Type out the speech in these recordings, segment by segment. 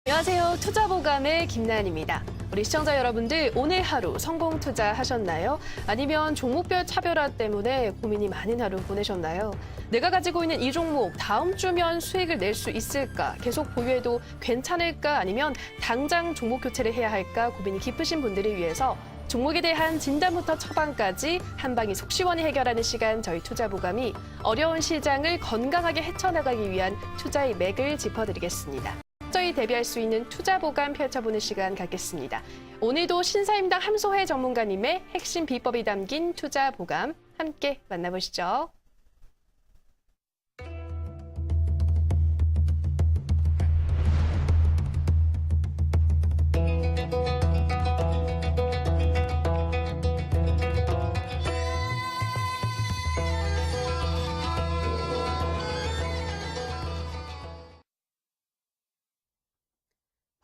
안녕하세요. 투자보감의 김나연입니다. 우리 시청자 여러분들 오늘 하루 성공 투자하셨나요? 아니면 종목별 차별화 때문에 고민이 많은 하루 보내셨나요? 내가 가지고 있는 이 종목 다음 주면 수익을 낼 수 있을까? 계속 보유해도 괜찮을까? 아니면 당장 종목 교체를 해야 할까? 고민이 깊으신 분들을 위해서 종목에 대한 진단부터 처방까지 한 방에 속 시원히 해결하는 시간, 저희 투자보감이 어려운 시장을 건강하게 헤쳐나가기 위한 투자의 맥을 짚어드리겠습니다. 철저히 대비할 수 있는 투자보감 펼쳐보는 시간 갖겠습니다. 오늘도 신사임당 함소혜 전문가님의 핵심 비법이 담긴 투자보감 함께 만나보시죠.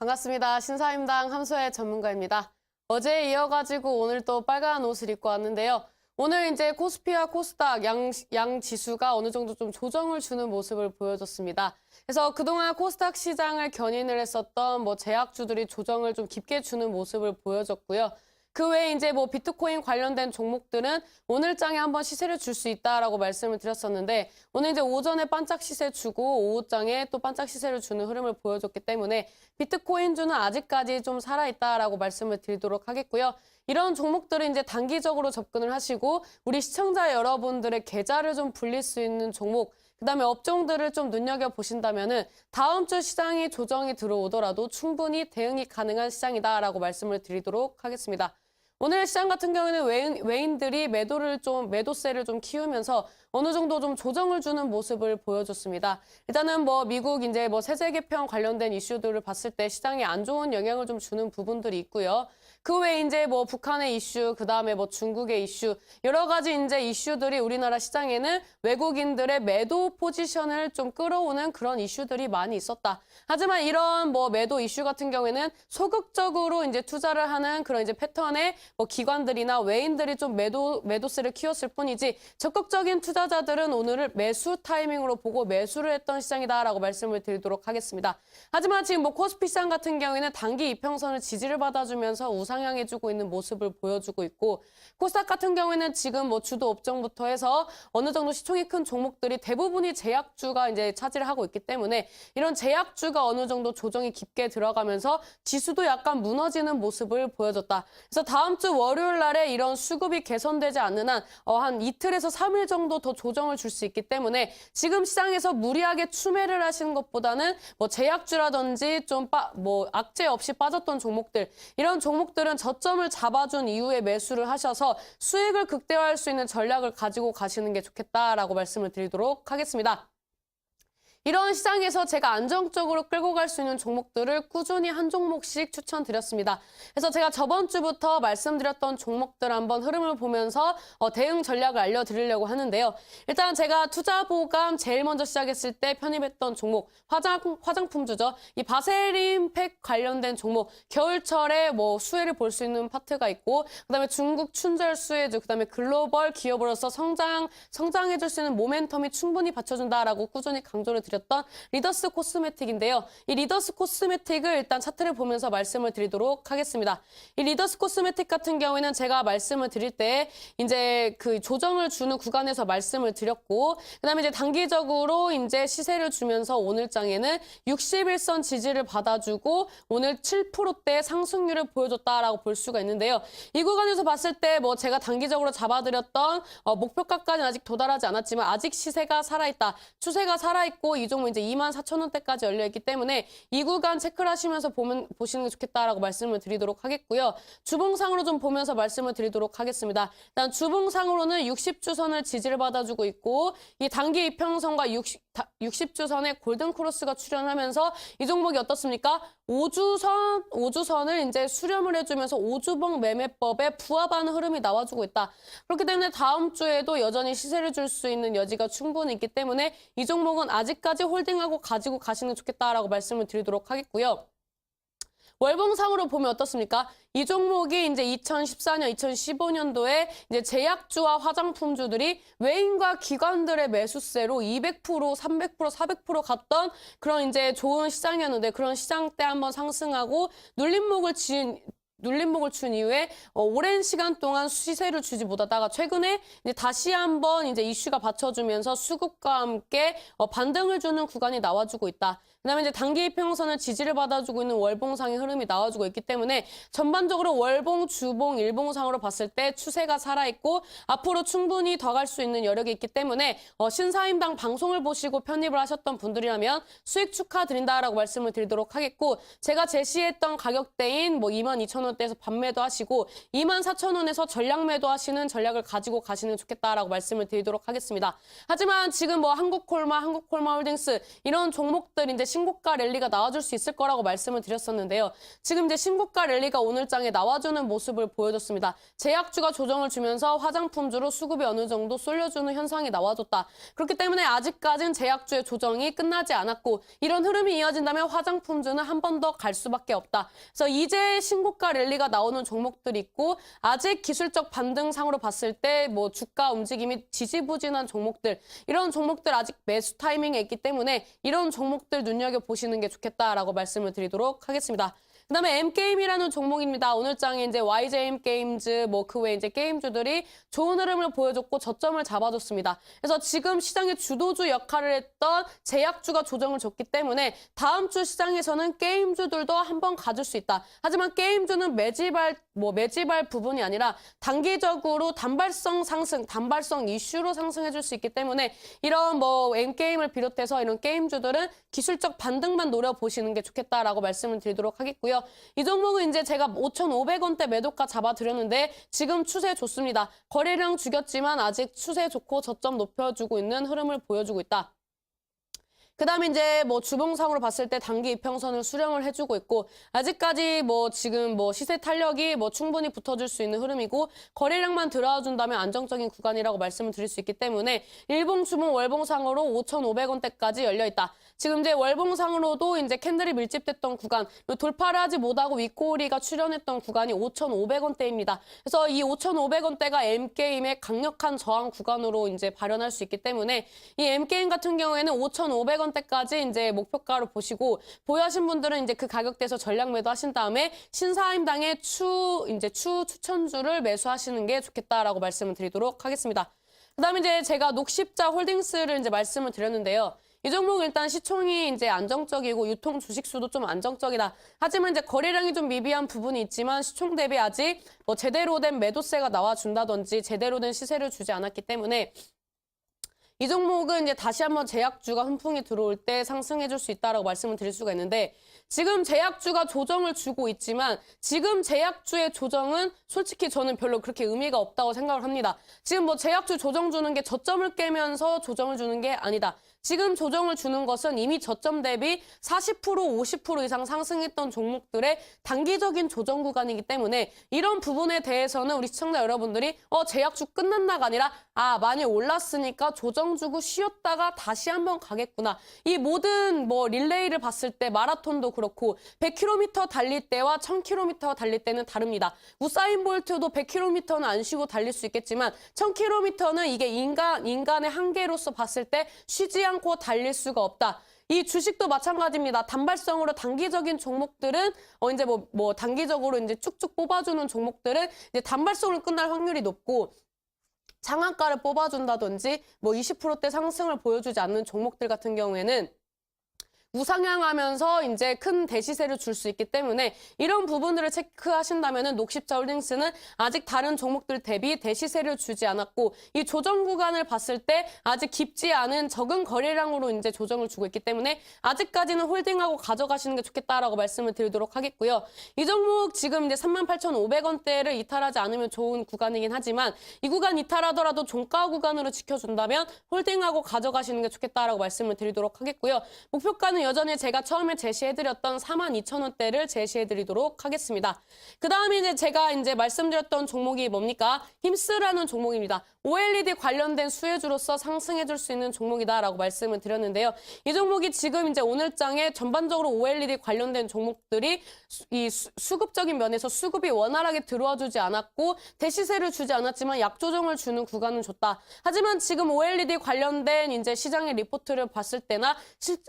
반갑습니다. 신사임당 함소혜 전문가입니다. 어제에 이어가지고 오늘 또 빨간 옷을 입고 왔는데요. 오늘 이제 코스피와 코스닥 양 지수가 어느 정도 좀 조정을 주는 모습을 보여줬습니다. 그래서 그동안 코스닥 시장을 견인을 했었던 제약주들이 조정을 좀 깊게 주는 모습을 보여줬고요. 그 외에 이제 비트코인 관련된 종목들은 오늘 장에 한번 시세를 줄 수 있다라고 말씀을 드렸었는데 오늘 이제 오전에 반짝 시세 주고 오후 장에 또 반짝 시세를 주는 흐름을 보여줬기 때문에 비트코인주는 아직까지 좀 살아있다라고 말씀을 드리도록 하겠고요. 이런 종목들은 이제 단기적으로 접근을 하시고 우리 시청자 여러분들의 계좌를 좀 불릴 수 있는 종목, 그다음에 업종들을 좀 눈여겨보신다면은 다음 주 시장이 조정이 들어오더라도 충분히 대응이 가능한 시장이다라고 말씀을 드리도록 하겠습니다. 오늘 시장 같은 경우에는 외인들이 매도세를 좀 키우면서 어느 정도 좀 조정을 주는 모습을 보여줬습니다. 일단은 미국 이제 세제 개편 관련된 이슈들을 봤을 때 시장에 안 좋은 영향을 좀 주는 부분들이 있고요. 그 외에 이제 북한의 이슈, 그다음에 중국의 이슈, 여러 가지 이제 이슈들이 우리나라 시장에는 외국인들의 매도 포지션을 좀 끌어오는 그런 이슈들이 많이 있었다. 하지만 이런 매도 이슈 같은 경우에는 소극적으로 이제 투자를 하는 그런 이제 패턴의 기관들이나 외인들이 좀 매도세를 키웠을 뿐이지 적극적인 투자자들은 오늘을 매수 타이밍으로 보고 매수를 했던 시장이다라고 말씀을 드리도록 하겠습니다. 하지만 지금 코스피 시장 같은 경우에는 단기 이평선을 지지를 받아주면서 우상향해주고 있는 모습을 보여주고 있고 코스닥 같은 경우에는 지금 주도 업종부터 해서 어느 정도 시총이 큰 종목들이 대부분이 제약주가 이제 차지를 하고 있기 때문에 이런 제약주가 어느 정도 조정이 깊게 들어가면서 지수도 약간 무너지는 모습을 보여줬다. 그래서 다음 주 월요일 날에 이런 수급이 개선되지 않는 한 이틀에서 3일 정도 더 조정을 줄 수 있기 때문에 지금 시장에서 무리하게 추매를 하시는 것보다는 제약주라든지 좀 악재 없이 빠졌던 종목들, 이런 종목들은 저점을 잡아준 이후에 매수를 하셔서 수익을 극대화할 수 있는 전략을 가지고 가시는 게 좋겠다라고 말씀을 드리도록 하겠습니다. 이런 시장에서 제가 안정적으로 끌고 갈 수 있는 종목들을 꾸준히 한 종목씩 추천드렸습니다. 그래서 제가 저번 주부터 말씀드렸던 종목들 한번 흐름을 보면서 대응 전략을 알려드리려고 하는데요. 일단 제가 투자보감 제일 먼저 시작했을 때 편입했던 종목, 화장품주죠. 이 바세린팩 관련된 종목, 겨울철에 수혜를 볼 수 있는 파트가 있고, 그다음에 중국 춘절 수혜주, 그다음에 글로벌 기업으로서 성장해줄 수 있는 모멘텀이 충분히 받쳐준다라고 꾸준히 강조를 드렸던 리더스 코스메틱인데요. 이 리더스 코스메틱을 일단 차트를 보면서 말씀을 드리도록 하겠습니다. 이 리더스 코스메틱 같은 경우에는 제가 말씀을 드릴 때 이제 그 조정을 주는 구간에서 말씀을 드렸고, 그다음에 이제 단기적으로 이제 시세를 주면서 오늘 장에는 61선 지지를 받아주고 오늘 7%대 상승률을 보여줬다라고 볼 수가 있는데요. 이 구간에서 봤을 때 제가 단기적으로 잡아드렸던 목표가까지는 아직 도달하지 않았지만 아직 시세가 살아있다, 추세가 살아있고 이 종목 이제 24,000원대까지 열려있기 때문에 이 구간 체크를 하시면서 보시는 게 좋겠다라고 말씀을 드리도록 하겠고요. 주봉상으로 좀 보면서 말씀을 드리도록 하겠습니다. 일단 주봉상으로는 60주선을 지지를 받아주고 있고 이 단기 이평선과 60주선의 골든크로스가 출현하면서 이 종목이 어떻습니까? 5주선을 이제 수렴을 해주면서 5주봉 매매법에 부합하는 흐름이 나와주고 있다. 그렇기 때문에 다음 주에도 여전히 시세를 줄 수 있는 여지가 충분히 있기 때문에 이 종목은 아직까지 홀딩하고 가지고 가시는 게 좋겠다라고 말씀을 드리도록 하겠고요. 월봉상으로 보면 어떻습니까? 이 종목이 이제 2014년, 2015년도에 이제 제약주와 화장품주들이 외인과 기관들의 매수세로 200%, 300%, 400% 갔던 그런 이제 좋은 시장이었는데 그런 시장 때 한번 상승하고 눌림목을 준 이후에 오랜 시간 동안 시세를 주지 못하다가 최근에 이제 다시 한번 이제 이슈가 받쳐주면서 수급과 함께 반등을 주는 구간이 나와주고 있다. 그다음에 이제 단기 이평선을 지지를 받아주고 있는 월봉상의 흐름이 나와주고 있기 때문에 전반적으로 월봉, 주봉, 일봉상으로 봤을 때 추세가 살아있고 앞으로 충분히 더 갈 수 있는 여력이 있기 때문에 신사임당 방송을 보시고 편입을 하셨던 분들이라면 수익 축하드린다라고 말씀을 드리도록 하겠고 제가 제시했던 가격대인 22,000원대에서 반매도 하시고 24,000원에서 전량 매도하시는 전략을 가지고 가시는 좋겠다라고 말씀을 드리도록 하겠습니다. 하지만 지금 한국콜마 홀딩스 이런 종목들 이제 신고가 랠리가 나와줄 수 있을 거라고 말씀을 드렸었는데요. 지금 이제 신고가 랠리가 오늘장에 나와주는 모습을 보여줬습니다. 제약주가 조정을 주면서 화장품주로 수급이 어느 정도 쏠려주는 현상이 나와줬다. 그렇기 때문에 아직까지는 제약주의 조정이 끝나지 않았고 이런 흐름이 이어진다면 화장품주는 한 번 더 갈 수밖에 없다. 그래서 이제 신고가 랠리가 나오는 종목들이 있고 아직 기술적 반등상으로 봤을 때 주가 움직임이 지지부진한 종목들 이런 종목들 아직 매수 타이밍에 있기 때문에 이런 종목들 눈여겨보시는 게 좋겠다라고 말씀을 드리도록 하겠습니다. 그다음에 M게임이라는 종목입니다. 오늘장에 이제 YJM 게임즈 그 외에 이제 게임주들이 좋은 흐름을 보여줬고 저점을 잡아줬습니다. 그래서 지금 시장의 주도주 역할을 했던 제약주가 조정을 줬기 때문에 다음 주 시장에서는 게임주들도 한번 가줄 수 있다. 하지만 게임주는 매집할 부분이 아니라 단기적으로 단발성 상승, 단발성 이슈로 상승해줄 수 있기 때문에 이런 M게임을 비롯해서 이런 게임주들은 기술적 반등만 노려보시는 게 좋겠다라고 말씀을 드리도록 하겠고요. 이 종목은 이제 제가 5,500원대 매도가 잡아드렸는데 지금 추세 좋습니다. 거래량 죽였지만 아직 추세 좋고 저점 높여주고 있는 흐름을 보여주고 있다. 그다음에 이제 주봉상으로 봤을 때 단기 이평선을 수렴을 해주고 있고 아직까지 지금 시세 탄력이 충분히 붙어줄 수 있는 흐름이고 거래량만 들어와 준다면 안정적인 구간이라고 말씀을 드릴 수 있기 때문에 일봉, 주봉, 월봉상으로 5,500원대까지 열려 있다. 지금 이제 월봉상으로도 이제 캔들이 밀집됐던 구간, 돌파를 하지 못하고 윗꼬리가 출현했던 구간이 5,500원대입니다. 그래서 이 5,500원대가 M게임의 강력한 저항 구간으로 이제 발현할 수 있기 때문에 이 M게임 같은 경우에는 5,500원대까지 이제 목표가로 보시고 보유하신 분들은 이제 그 가격대에서 전량 매도하신 다음에 신사임당의 추 추천주를 매수하시는 게 좋겠다라고 말씀을 드리도록 하겠습니다. 그다음에 이제 제가 녹십자 홀딩스를 이제 말씀을 드렸는데요. 이 종목 일단 시총이 이제 안정적이고 유통 주식수도 좀 안정적이다. 하지만 이제 거래량이 좀 미비한 부분이 있지만 시총 대비 아직 제대로 된 매도세가 나와준다든지 제대로 된 시세를 주지 않았기 때문에 이 종목은 이제 다시 한번 제약주가 훈풍이 들어올 때 상승해줄 수 있다라고 말씀을 드릴 수가 있는데 지금 제약주가 조정을 주고 있지만 지금 제약주의 조정은 솔직히 저는 별로 그렇게 의미가 없다고 생각을 합니다. 지금 제약주 조정 주는 게 저점을 깨면서 조정을 주는 게 아니다. 지금 조정을 주는 것은 이미 저점 대비 40%, 50% 이상 상승했던 종목들의 단기적인 조정 구간이기 때문에 이런 부분에 대해서는 우리 시청자 여러분들이 제약주 끝났나가 아니라 많이 올랐으니까 조정 주고 쉬었다가 다시 한번 가겠구나. 이 모든 릴레이를 봤을 때 마라톤도 그렇고 100km 달릴 때와 1000km 달릴 때는 다릅니다. 우사인 볼트도 100km는 안 쉬고 달릴 수 있겠지만 1000km는 이게 인간의 한계로서 봤을 때 쉬지 않고 달릴 수가 없다. 이 주식도 마찬가지입니다. 단발성으로 단기적인 종목들은 이제 단기적으로 이제 쭉쭉 뽑아주는 종목들은 이제 단발성으로 끝날 확률이 높고 장한가를 뽑아준다든지 20%대 상승을 보여주지 않는 종목들 같은 경우에는 우상향하면서 이제 큰 대시세를 줄 수 있기 때문에 이런 부분들을 체크하신다면은 녹십자 홀딩스는 아직 다른 종목들 대비 대시세를 주지 않았고 이 조정 구간을 봤을 때 아직 깊지 않은 적은 거래량으로 이제 조정을 주고 있기 때문에 아직까지는 홀딩하고 가져가시는 게 좋겠다라고 말씀을 드리도록 하겠고요. 이 종목 지금 이제 38,500원대를 이탈하지 않으면 좋은 구간이긴 하지만 이 구간 이탈하더라도 종가 구간으로 지켜준다면 홀딩하고 가져가시는 게 좋겠다라고 말씀을 드리도록 하겠고요. 목표가는 목표가는 여전히 제가 처음에 제시해드렸던 42,000원대를 제시해드리도록 하겠습니다. 그 다음에 이제 제가 말씀드렸던 종목이 뭡니까? 힘스라는 종목입니다. OLED 관련된 수혜주로서 상승해줄 수 있는 종목이다라고 말씀을 드렸는데요. 이 종목이 지금 오늘장에 전반적으로 OLED 관련된 종목들이 이 수급적인 면에서 수급이 원활하게 들어와주지 않았고 대시세를 주지 않았지만 약조정을 주는 구간은 줬다. 하지만 지금 OLED 관련된 시장의 리포트를 봤을 때나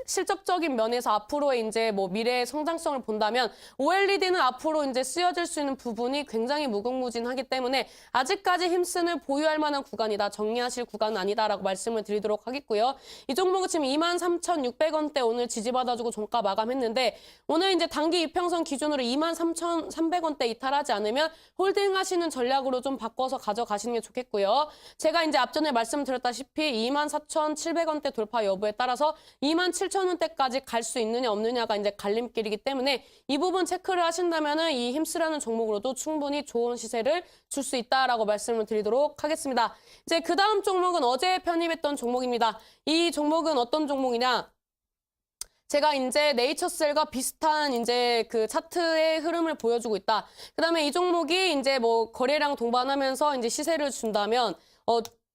실적적인 면에서 앞으로의 미래의 성장성을 본다면 OLED는 앞으로 쓰여질 수 있는 부분이 굉장히 무궁무진하기 때문에 아직까지 힘쓰는 보유할 만한 구간이다. 정리하실 구간은 아니다라고 말씀을 드리도록 하겠고요. 이 종목은 지금 23,600원대 오늘 지지받아주고 종가 마감했는데 오늘 단기 이평선 기준으로 23,300원대 이탈하지 않으면 홀딩하시는 전략으로 좀 바꿔서 가져가시는 게 좋겠고요. 제가 앞전에 말씀드렸다시피 24,700원대 돌파 여부에 따라서 27,000원대까지 갈 수 있느냐 없느냐가 갈림길이기 때문에 이 부분 체크를 하신다면은 이 힘스라는 종목으로도 충분히 좋은 시세를 줄 수 있다라고 말씀을 드리도록 하겠습니다. 그 다음 종목은 어제 편입했던 종목입니다. 이 종목은 어떤 종목이냐? 제가 네이처셀과 비슷한 그 차트의 흐름을 보여주고 있다. 그다음에 이 종목이 거래량 동반하면서 시세를 준다면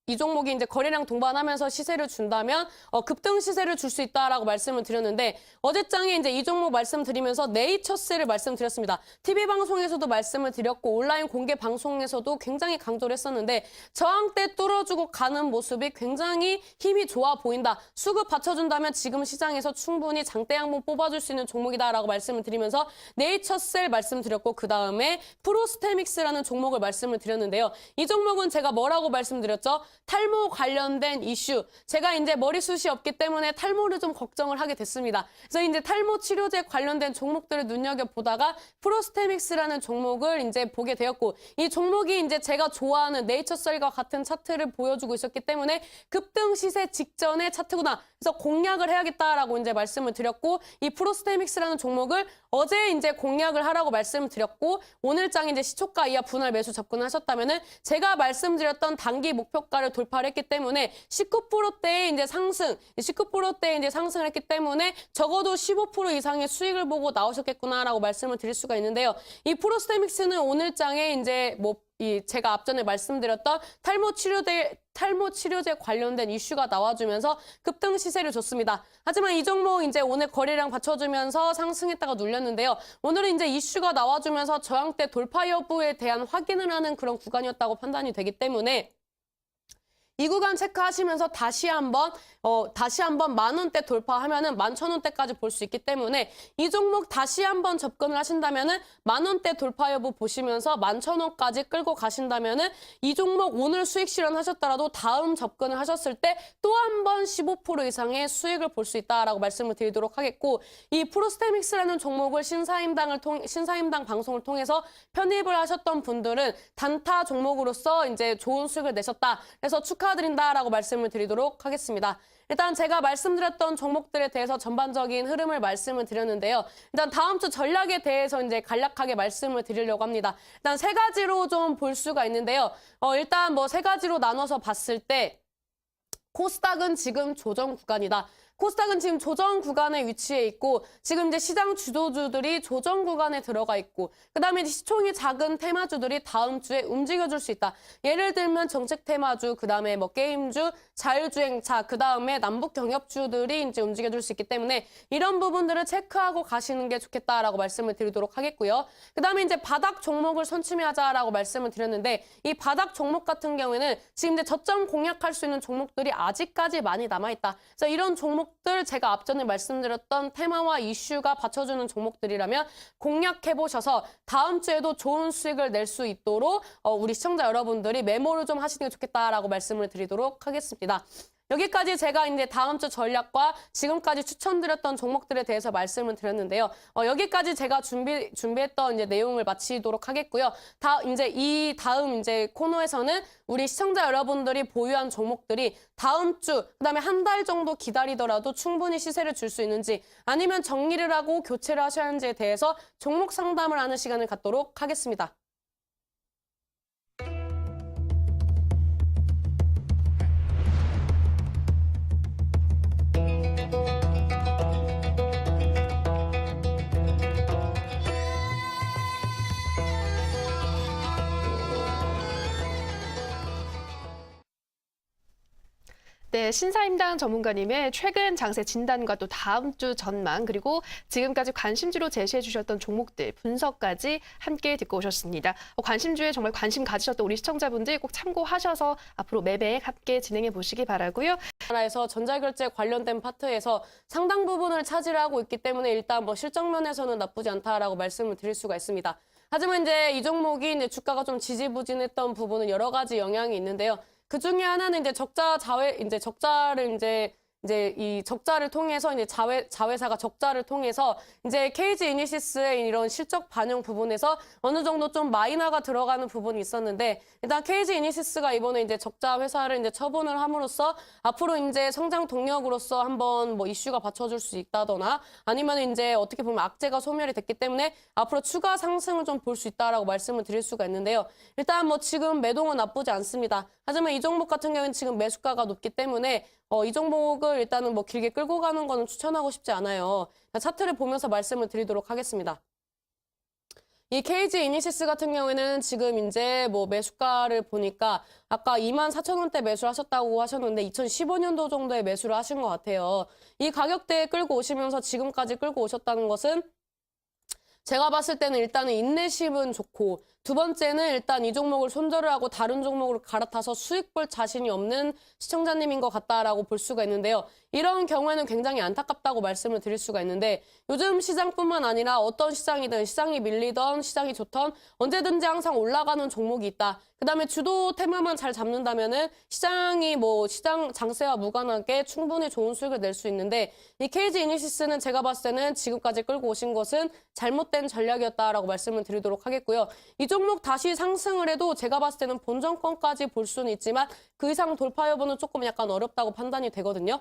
이 종목이 거래량 동반하면서 시세를 준다면 급등 시세를 줄 수 있다라고 말씀을 드렸는데 어제장에 이 종목 말씀드리면서 네이처셀을 말씀드렸습니다. TV 방송에서도 말씀을 드렸고 온라인 공개 방송에서도 굉장히 강조를 했었는데 저항대 뚫어주고 가는 모습이 굉장히 힘이 좋아 보인다. 수급 받쳐준다면 지금 시장에서 충분히 장대 양봉 뽑아줄 수 있는 종목이다라고 말씀을 드리면서 네이처셀 말씀드렸고 그 다음에 프로스테믹스라는 종목을 말씀을 드렸는데요. 이 종목은 제가 뭐라고 말씀드렸죠? 탈모 관련된 이슈. 제가 머리숱이 없기 때문에 탈모를 좀 걱정을 하게 됐습니다. 그래서 탈모 치료제 관련된 종목들을 눈여겨보다가 프로스테믹스라는 종목을 보게 되었고 이 종목이 제가 좋아하는 네이처셀과 같은 차트를 보여주고 있었기 때문에 급등 시세 직전의 차트구나. 그래서 공략을 해야겠다라고 말씀을 드렸고 이 프로스테믹스라는 종목을 어제 공략을 하라고 말씀을 드렸고 오늘장 시초가 이하 분할 매수 접근하셨다면은 제가 말씀드렸던 단기 목표가를 돌파를 했기 때문에 19%대의 상승, 19%대의 상승을 했기 때문에 적어도 15% 이상의 수익을 보고 나오셨겠구나라고 말씀을 드릴 수가 있는데요. 이 프로스테믹스는 오늘장에 제가 앞전에 말씀드렸던 탈모 치료제 관련된 이슈가 나와주면서 급등 시세를 줬습니다. 하지만 이 종목 오늘 거래량 받쳐주면서 상승했다가 눌렸는데요. 오늘은 이슈가 나와주면서 저항대 돌파 여부에 대한 확인을 하는 그런 구간이었다고 판단이 되기 때문에 이 구간 체크하시면서 다시 한번 10,000원대 돌파하면은 11,000원대까지 볼 수 있기 때문에 이 종목 다시 한번 접근을 하신다면은 10,000원대 돌파 여부 보시면서 11,000원까지 끌고 가신다면은 이 종목 오늘 수익 실현하셨더라도 다음 접근을 하셨을 때 또 한 번 15% 이상의 수익을 볼 수 있다라고 말씀을 드리도록 하겠고 이 프로스테믹스라는 종목을 신사임당 방송을 통해서 편입을 하셨던 분들은 단타 종목으로서 좋은 수익을 내셨다. 그래서 축하드린다라고 말씀을 드리도록 하겠습니다. 일단 제가 말씀드렸던 종목들에 대해서 전반적인 흐름을 말씀을 드렸는데요. 일단 다음 주 전략에 대해서 간략하게 말씀을 드리려고 합니다. 일단 세 가지로 좀 볼 수가 있는데요. 일단 세 가지로 나눠서 봤을 때 코스닥은 지금 조정 구간이다. 코스닥은 지금 조정 구간에 위치해 있고 지금 시장 주도주들이 조정 구간에 들어가 있고 그다음에 시총이 작은 테마주들이 다음 주에 움직여줄 수 있다. 예를 들면 정책 테마주, 그다음에 게임주, 자율주행차, 그다음에 남북 경협주들이 움직여줄 수 있기 때문에 이런 부분들을 체크하고 가시는 게 좋겠다라고 말씀을 드리도록 하겠고요. 그다음에 바닥 종목을 선취하자라고 말씀을 드렸는데 이 바닥 종목 같은 경우에는 지금 저점 공략할 수 있는 종목들이 아직까지 많이 남아있다. 그래서 이런 종목들 제가 앞전에 말씀드렸던 테마와 이슈가 받쳐주는 종목들이라면 공략해보셔서 다음 주에도 좋은 수익을 낼 수 있도록 우리 시청자 여러분들이 메모를 좀 하시는 게 좋겠다라고 말씀을 드리도록 하겠습니다. 여기까지 제가 다음 주 전략과 지금까지 추천드렸던 종목들에 대해서 말씀을 드렸는데요. 여기까지 제가 준비했던 내용을 마치도록 하겠고요. 이 다음 코너에서는 우리 시청자 여러분들이 보유한 종목들이 다음 주, 그다음에 한 달 정도 기다리더라도 충분히 시세를 줄 수 있는지 아니면 정리를 하고 교체를 하셔야 하는지에 대해서 종목 상담을 하는 시간을 갖도록 하겠습니다. 네, 신사임당 전문가님의 최근 장세 진단과 또 다음 주 전망 그리고 지금까지 관심주로 제시해 주셨던 종목들 분석까지 함께 듣고 오셨습니다. 관심주에 정말 관심 가지셨던 우리 시청자분들 꼭 참고하셔서 앞으로 매매 함께 진행해 보시기 바라고요. 나라에서 전자결제 관련된 파트에서 상당 부분을 차지하고 있기 때문에 일단 뭐 실적 면에서는 나쁘지 않다라고 말씀을 드릴 수가 있습니다. 하지만 이제 이 종목이 이제 주가가 좀 지지부진했던 부분은 여러 가지 영향이 있는데요. 그 중에 하나는 이제 이 적자를 통해서 이제 자회사가 적자를 통해서 이제 KG 이니시스의 이런 실적 반영 부분에서 어느 정도 좀 마이너가 들어가는 부분이 있었는데 일단 KG 이니시스가 이번에 이제 적자 회사를 이제 처분을 함으로써 앞으로 이제 성장 동력으로서 한번 뭐 이슈가 받쳐줄 수 있다거나 아니면 이제 어떻게 보면 악재가 소멸이 됐기 때문에 앞으로 추가 상승을 좀 볼 수 있다라고 말씀을 드릴 수가 있는데요. 일단 뭐 지금 매동은 나쁘지 않습니다. 하지만 이 종목 같은 경우는 지금 매수가가 높기 때문에 이 종목을 일단은 뭐 길게 끌고 가는 거는 추천하고 싶지 않아요. 차트를 보면서 말씀을 드리도록 하겠습니다. 이 KG 이니시스 같은 경우에는 지금 이제 뭐 매수가를 보니까 아까 24,000원대 매수를 하셨다고 하셨는데 2015년도 정도에 매수를 하신 것 같아요. 이 가격대에 끌고 오시면서 지금까지 끌고 오셨다는 것은 제가 봤을 때는 일단은 인내심은 좋고 두 번째는 일단 이 종목을 손절을 하고 다른 종목으로 갈아타서 수익 볼 자신이 없는 시청자님인 것 같다라고 볼 수가 있는데요. 이런 경우에는 굉장히 안타깝다고 말씀을 드릴 수가 있는데 요즘 시장뿐만 아니라 어떤 시장이든 시장이 밀리던 시장이 좋던 언제든지 항상 올라가는 종목이 있다. 그다음에 주도 테마만 잘 잡는다면은 시장이 뭐 시장 장세와 무관하게 충분히 좋은 수익을 낼 수 있는데 이 KG 이니시스는 제가 봤을 때는 지금까지 끌고 오신 것은 잘못된 전략이었다라고 말씀을 드리도록 하겠고요. 이 종목 다시 상승을 해도 제가 봤을 때는 본전권까지 볼 수는 있지만 그 이상 돌파 여부는 조금 약간 어렵다고 판단이 되거든요.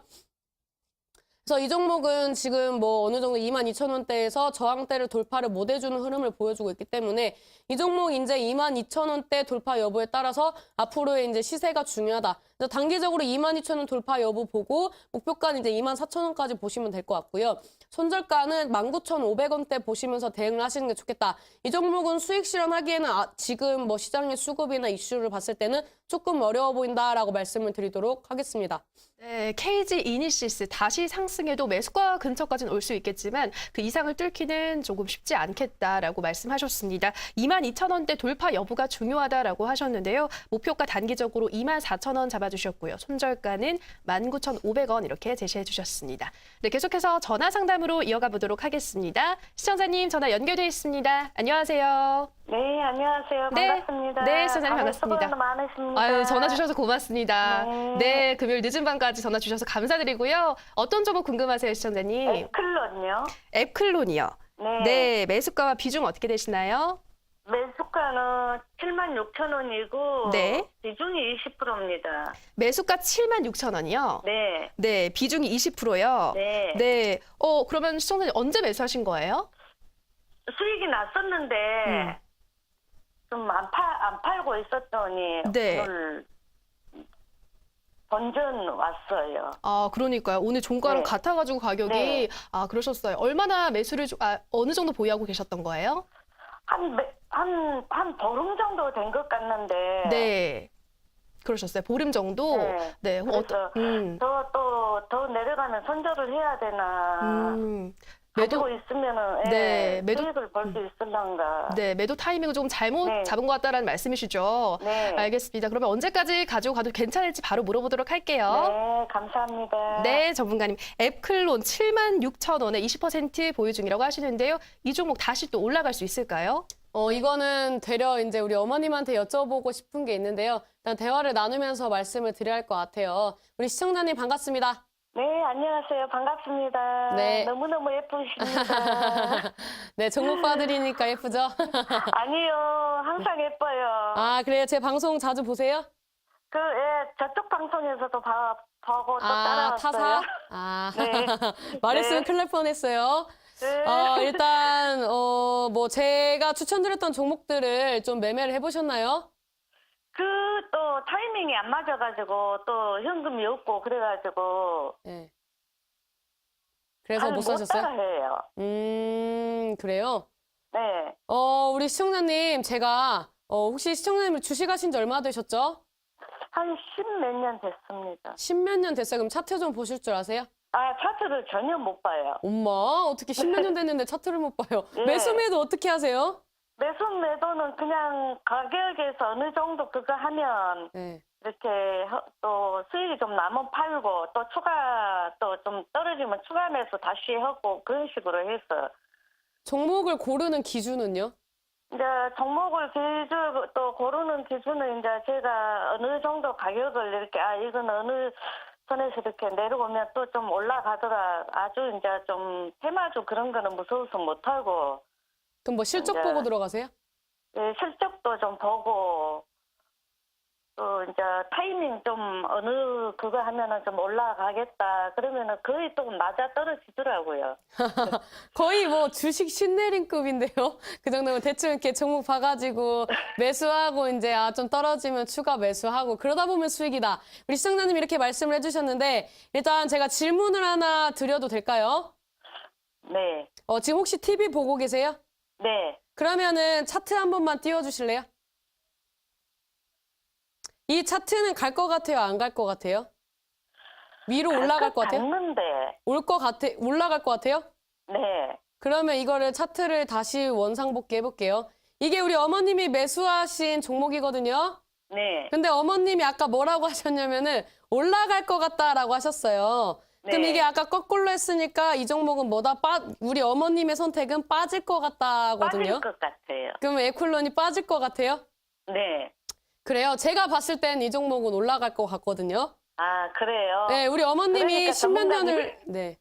그래서 이 종목은 지금 뭐 어느 정도 22,000원대에서 저항대를 돌파를 못 해주는 흐름을 보여주고 있기 때문에 이 종목 이제 22,000원대 돌파 여부에 따라서 앞으로의 이제 시세가 중요하다. 그래서 단기적으로 22,000원 돌파 여부 보고 목표가는 이제 24,000원까지 보시면 될 것 같고요. 손절가는 19,500원대 보시면서 대응을 하시는 게 좋겠다. 이 종목은 수익 실현하기에는 지금 뭐 시장의 수급이나 이슈를 봤을 때는 조금 어려워 보인다라고 말씀을 드리도록 하겠습니다. 네, KG 이니시스 다시 상승해도 매수가 근처까지는 올 수 있겠지만 그 이상을 뚫기는 조금 쉽지 않겠다라고 말씀하셨습니다. 22,000원대 돌파 여부가 중요하다라고 하셨는데요. 목표가 단기적으로 24,000원 잡아주셨고요. 손절가는 19,500원 이렇게 제시해 주셨습니다. 네, 계속해서 전화 상담으로 이어가 보도록 하겠습니다. 시청자님 전화 연결돼 있습니다. 안녕하세요. 네, 안녕하세요. 네. 반갑습니다. 네, 시청자님 반갑습니다. 수고 많으십니다. 아유, 전화 주셔서 고맙습니다. 네. 네, 금요일 늦은 밤까지 전화 주셔서 감사드리고요. 어떤 종목 궁금하세요, 시청자님? 앱클론요? 앱클론이요. 네. 네, 매수가와 비중 어떻게 되시나요? 매수가는 76,000원이고 네. 비중이 20%입니다. 매수가 76,000원이요. 네. 네, 비중이 20%요. 네. 네. 그러면 시청자님 언제 매수하신 거예요? 수익이 났었는데 좀 안 팔고 있었더니 네. 오늘 본전 왔어요. 아, 그러니까요. 오늘 종가랑 네. 같아가지고 가격이 네. 그러셨어요. 얼마나 매수를 어느 정도 보유하고 계셨던 거예요? 한 보름 정도 된 것 같는데. 네. 그러셨어요. 보름 정도? 네. 네. 그래서 더 내려가면 손절을 해야 되나. 가지고 있으면은 네, 수익을 볼 수 있을런가. 네, 매도 타이밍을 조금 잘못 네. 잡은 것 같다라는 말씀이시죠? 네. 알겠습니다. 그러면 언제까지 가지고 가도 괜찮을지 바로 물어보도록 할게요. 네, 감사합니다. 네, 전문가님. 앱클론 76,000원에 20% 보유 중이라고 하시는데요. 이 종목 다시 또 올라갈 수 있을까요? 이거는 되려 이제 우리 어머님한테 여쭤보고 싶은 게 있는데요. 일단 대화를 나누면서 말씀을 드려야 할 것 같아요. 우리 시청자님 반갑습니다. 네, 안녕하세요. 반갑습니다. 네. 너무너무 예쁘십니다. 네, 종목 봐드리니까 예쁘죠? 아니요, 항상 예뻐요. 아, 그래요? 제 방송 자주 보세요? 저쪽 방송에서도 보고 또 아, 따라왔어요. 타사? 아, 네. 말했으면 네. 큰일 날 뻔했어요. 네. 일단, 뭐, 제가 추천드렸던 종목들을 좀 매매를 해보셨나요? 또 타이밍이 안 맞아가지고 또 현금이 없고 그래가지고 네. 그래서 못 사셨어요? 따라해요. 그래요? 네. 우리 시청자님, 제가, 혹시 시청자님을 주식하신 지 얼마나 되셨죠? 한 10몇 년 됐습니다. 10몇 년 됐어요. 그럼 차트 좀 보실 줄 아세요? 아, 차트를 전혀 못 봐요. 엄마, 어떻게 10몇 년 됐는데 차트를 못 봐요? 예. 매수 매도 어떻게 하세요? 매수 매도는 그냥 가격에서 어느 정도 그거 하면 네. 이렇게 또 수익이 좀 나면 팔고 또 추가 또 좀 떨어지면 추가 매수 다시 하고 그런 식으로 해서 종목을 고르는 기준은요? 이제 종목을 또 고르는 기준은 이제 제가 어느 정도 가격을 이렇게 이건 어느 선에서 이렇게 내려오면 또 좀 올라가더라. 아주 이제 좀 테마주 그런 거는 무서워서 못 하고 그럼 뭐 실적 이제 보고 들어가세요? 예, 실적도 좀 보고 또 이제 타이밍 좀 어느 그거 하면은 좀 올라가겠다. 그러면은 거의 또 맞아 떨어지더라고요. 거의 뭐 주식 신내림급인데요. 그 정도면 대충 이렇게 종목 봐가지고 매수하고 이제 좀 떨어지면 추가 매수하고 그러다 보면 수익이다. 우리 시청자님 이렇게 말씀을 해주셨는데 일단 제가 질문을 하나 드려도 될까요? 네, 지금 혹시 TV 보고 계세요? 네. 그러면은 차트 한 번만 띄워주실래요? 이 차트는 갈 것 같아요? 안 갈 것 같아요? 위로 올라갈 것 같아요? 갔는데, 올라갈 것 같아요? 네, 그러면 이거를 차트를 다시 원상복귀 해볼게요. 이게 우리 어머님이 매수하신 종목이거든요. 네, 근데 어머님이 아까 뭐라고 하셨냐면은 올라갈 것 같다라고 하셨어요. 그럼 네. 이게 아까 거꾸로 했으니까 이 종목은 우리 어머님의 선택은 빠질 것 같다거든요. 빠질 것 같아요. 그럼 에쿨론이 빠질 것 같아요? 네. 그래요. 제가 봤을 땐 이 종목은 올라갈 것 같거든요. 아, 그래요? 네, 우리 어머님이 그러니까 십몇 년을, 전문가님이- 네.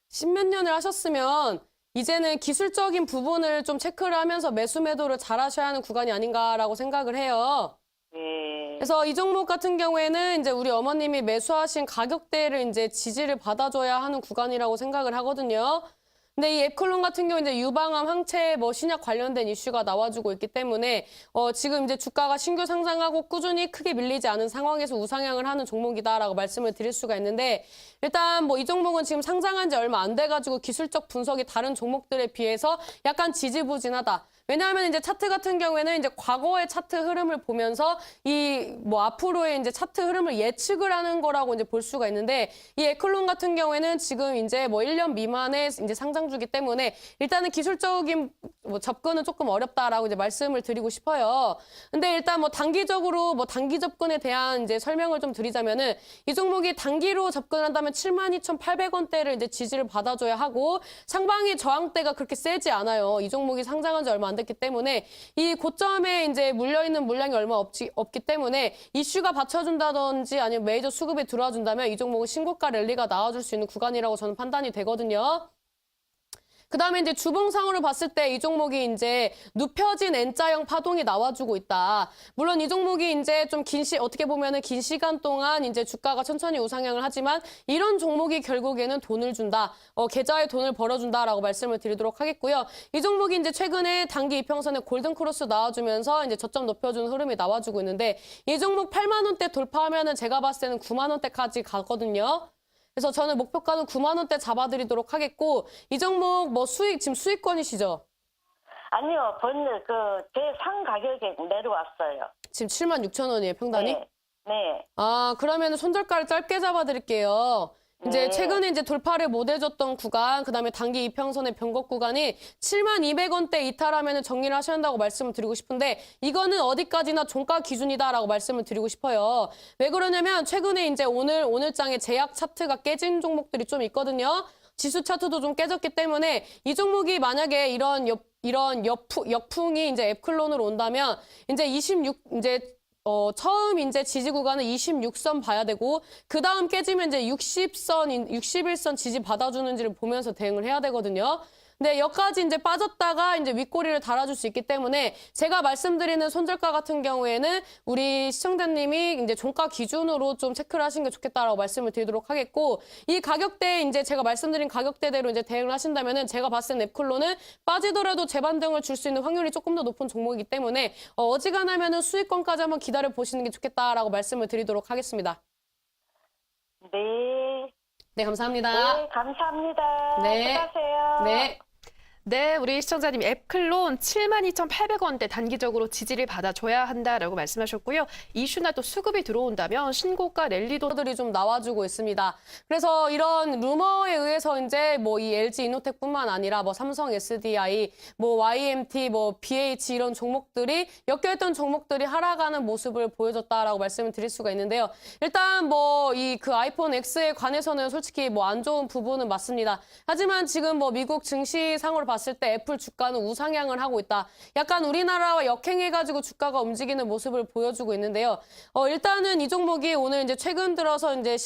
십몇 년을 하셨으면 이제는 기술적인 부분을 좀 체크를 하면서 매수 매도를 잘 하셔야 하는 구간이 아닌가라고 생각을 해요. 예. 그래서 이 종목 같은 경우에는 이제 우리 어머님이 매수하신 가격대를 이제 지지를 받아줘야 하는 구간이라고 생각을 하거든요. 근데 이 앱클론 같은 경우 이제 유방암, 항체, 신약 관련된 이슈가 나와주고 있기 때문에 지금 이제 주가가 신규 상승하고 꾸준히 크게 밀리지 않은 상황에서 우상향을 하는 종목이다라고 말씀을 드릴 수가 있는데 일단 이 종목은 지금 상장한 지 얼마 안 돼가지고 기술적 분석이 다른 종목들에 비해서 약간 지지부진하다. 왜냐하면 이제 차트 같은 경우에는 이제 과거의 차트 흐름을 보면서 앞으로의 이제 차트 흐름을 예측을 하는 거라고 이제 볼 수가 있는데 이 에클론 같은 경우에는 지금 이제 1년 미만의 이제 상장주기 때문에 일단은 기술적인 접근은 조금 어렵다라고 이제 말씀을 드리고 싶어요. 근데 일단 단기적으로 단기 접근에 대한 이제 설명을 좀 드리자면은 이 종목이 단기로 접근한다면 72,800원대를 이제 지지를 받아줘야 하고 상방의 저항대가 그렇게 세지 않아요. 이 종목이 상장한 지 얼마 안 됐기 때문에 이 고점에 이제 물려있는 물량이 얼마 없기 때문에 이슈가 받쳐준다든지 아니면 메이저 수급이 들어와준다면 이 종목은 신고가 랠리가 나와줄 수 있는 구간이라고 저는 판단이 되거든요. 그 다음에 이제 주봉상으로 봤을 때 이 종목이 이제 눕혀진 N자형 파동이 나와주고 있다. 물론 이 종목이 이제 좀 어떻게 보면은 긴 시간 동안 이제 주가가 천천히 우상향을 하지만 이런 종목이 결국에는 돈을 준다. 계좌에 돈을 벌어준다라고 말씀을 드리도록 하겠고요. 이 종목이 이제 최근에 단기 이평선에 골든크로스 나와주면서 이제 저점 높여주는 흐름이 나와주고 있는데 이 종목 8만 원대 돌파하면은 제가 봤을 때는 9만 원대까지 가거든요. 그래서 저는 목표가는 9만 원대 잡아드리도록 하겠고 이 종목 지금 수익권이시죠? 아니요, 제 상 가격에 내려왔어요. 지금 7만 6천 원이에요, 평단이? 네. 네. 그러면 손절가를 짧게 잡아드릴게요. 이제 네. 최근에 이제 돌파를 못 해줬던 구간, 그 다음에 단기 이평선의 변곡 구간이 7만 200원대 이탈하면 정리를 하셔야 한다고 말씀을 드리고 싶은데 이거는 어디까지나 종가 기준이다라고 말씀을 드리고 싶어요. 왜 그러냐면 최근에 이제 오늘장에 제약 차트가 깨진 종목들이 좀 있거든요. 지수 차트도 좀 깨졌기 때문에 이 종목이 만약에 이런 역풍이 이제 앱클론으로 온다면 이제 처음 이제 지지 구간은 26선 봐야 되고 그 다음 깨지면 이제 61선 지지 받아주는지를 보면서 대응을 해야 되거든요. 근데 여기까지 이제 빠졌다가 이제 윗꼬리를 달아줄 수 있기 때문에 제가 말씀드리는 손절가 같은 경우에는 우리 시청자님이 이제 종가 기준으로 좀 체크를 하시는 게 좋겠다라고 말씀을 드리도록 하겠고 이 가격대 이제 제가 말씀드린 가격대대로 이제 대응을 하신다면은 제가 봤을 때 앱클론은 빠지더라도 재반등을 줄 수 있는 확률이 조금 더 높은 종목이기 때문에 어지간하면은 수익권까지 한번 기다려 보시는 게 좋겠다라고 말씀을 드리도록 하겠습니다. 네. 네, 감사합니다. 네, 감사합니다. 네. 수고하세요. 네. 네, 우리 시청자님 앱클론 72,800원대 단기적으로 지지를 받아줘야 한다라고 말씀하셨고요. 이슈나 또 수급이 들어온다면 신고가 랠리도 들이 좀 나와주고 있습니다. 그래서 이런 루머에 의해서 이제 뭐 이 LG 이노텍뿐만 아니라 뭐 삼성 SDI, 뭐 YMT, 뭐 BH 이런 종목들이 엮여있던 종목들이 하락하는 모습을 보여줬다라고 말씀을 드릴 수가 있는데요. 일단 뭐 이 그 아이폰 X에 관해서는 솔직히 뭐 안 좋은 부분은 맞습니다. 하지만 지금 뭐 미국 증시상으로 봤을 때 애플 주가는 우상향을 하고 있다. 약간 우리나라와 역행해가지고 주가가 움직이는 모습을 보여주고 있는데요. 일단은 이 종목이 오늘 이제 최근 들어서 이제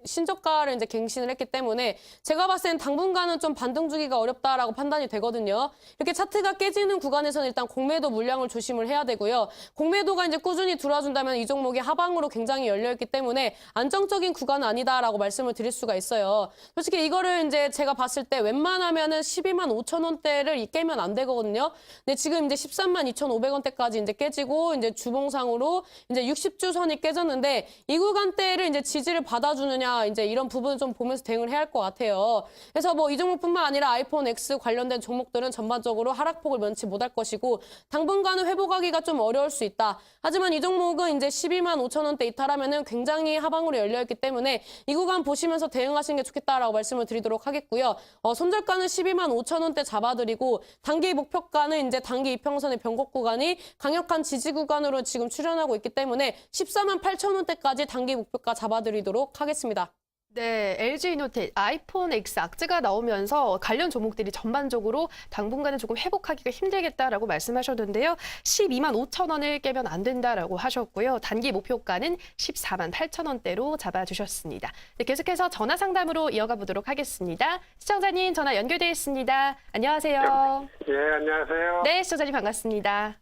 신저가를 이제 갱신을 했기 때문에 제가 봤을 땐 당분간은 좀 반등 주기가 어렵다라고 판단이 되거든요. 이렇게 차트가 깨지는 구간에서는 일단 공매도 물량을 조심을 해야 되고요. 공매도가 이제 꾸준히 들어와준다면 이 종목이 하방으로 굉장히 열려있기 때문에 안정적인 구간은 아니다라고 말씀을 드릴 수가 있어요. 솔직히 이거를 이제 제가 봤을 때 웬만하면은 12만 5천 원대를 깨면 안 되거든요. 근데 지금 이제 13만 2,500원대까지 이제 깨지고 이제 주봉상으로 이제 60주 선이 깨졌는데 이 구간대를 이제 지지를 받아주느냐 이제 이런 부분을 좀 보면서 대응을 해야 할 것 같아요. 그래서 뭐 이 종목뿐만 아니라 아이폰 X 관련된 종목들은 전반적으로 하락폭을 면치 못할 것이고 당분간은 회복하기가 좀 어려울 수 있다. 하지만 이 종목은 이제 12만 5천 원대 이탈하면은 굉장히 하방으로 열려있기 때문에 이 구간 보시면서 대응하시는 게 좋겠다라고 말씀을 드리도록 하겠고요. 손절가는 12만 5천 원대 잡아드리고 단기 목표가는 이제 단기 이평선의 변곡 구간이 강력한 지지 구간으로 지금 출현하고 있기 때문에 14만 8천 원대까지 단기 목표가 잡아드리도록 하겠습니다. 네, LG 이노텍, 아이폰 X 악재가 나오면서 관련 종목들이 전반적으로 당분간은 조금 회복하기가 힘들겠다라고 말씀하셨는데요. 12만 5천 원을 깨면 안 된다라고 하셨고요. 단기 목표가는 14만 8천 원대로 잡아주셨습니다. 네, 계속해서 전화 상담으로 이어가 보도록 하겠습니다. 시청자님 전화 연결되어 있습니다. 안녕하세요. 예, 안녕하세요. 네, 시청자님 반갑습니다.